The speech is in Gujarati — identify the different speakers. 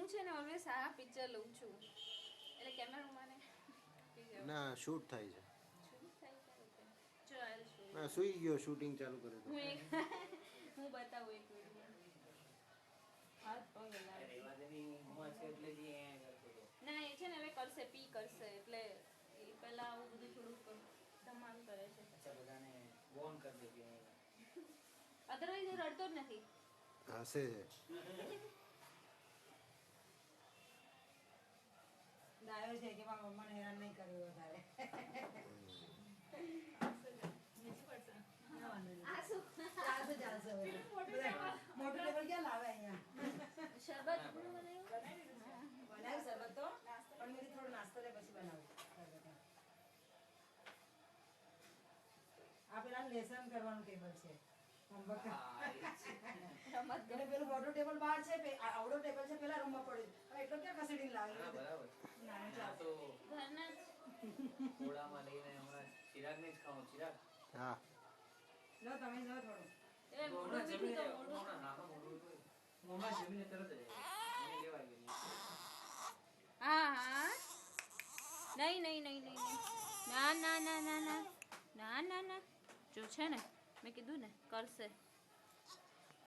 Speaker 1: હું છે ને ઓલવેઝ આ પિક્ચર લઉં છું એટલે કેમેરામાં
Speaker 2: ના શૂટ થાય છે
Speaker 1: ચાલ
Speaker 2: ના સુઈ ગયો શૂટિંગ ચાલુ કરે તો
Speaker 1: હું બતાવું એક વિડિયો હાથ પગ ના એ છે ને હવે કરશે પી કરશે એટલે એ પહેલા આવું બધું થોડુંક ધમાલ કરે છે
Speaker 3: અચ્છા બધાને વોર્ન કરી દેજો
Speaker 1: અધરવાઇઝ રડતો જ નથી
Speaker 2: હસે છે
Speaker 4: ડાયો છે કે મારા મમ્માને હેરાન નહીં કર્યું વધારે મોટું ટેબલ ક્યાં લાવે અહીંયા
Speaker 1: શરબત બનાવ્યું
Speaker 4: શરબત તો પણ મેં થોડો નાસ્તો લે પછી બનાવું આ પેલા લેસન કરવાનું ટેબલ છે હોમવર્ક એટલે પેલું મોટું ટેબલ બહાર છે આવડો ટેબલ છે પેલા રૂમમાં પડ્યું હવે એટલો ક્યાં ખસેડીને લાવ્યો
Speaker 3: બરાબર
Speaker 4: નાનું
Speaker 3: તો
Speaker 1: ઘરના
Speaker 3: ઓળામાં લઈને હમણાં ચિરાગને જ ખાવું ચિરાગ
Speaker 2: હા
Speaker 4: લો તમે જો થોડું
Speaker 1: એ મોઢું મીઠું તો મોઢું
Speaker 3: મોમાં જમીને તરત જ એને લેવાય ગઈ
Speaker 1: હા હા નહીં નહીં નહીં નહીં ના ના ના ના ના ના ના ના જો છે ને મેં કીધું ને કરશે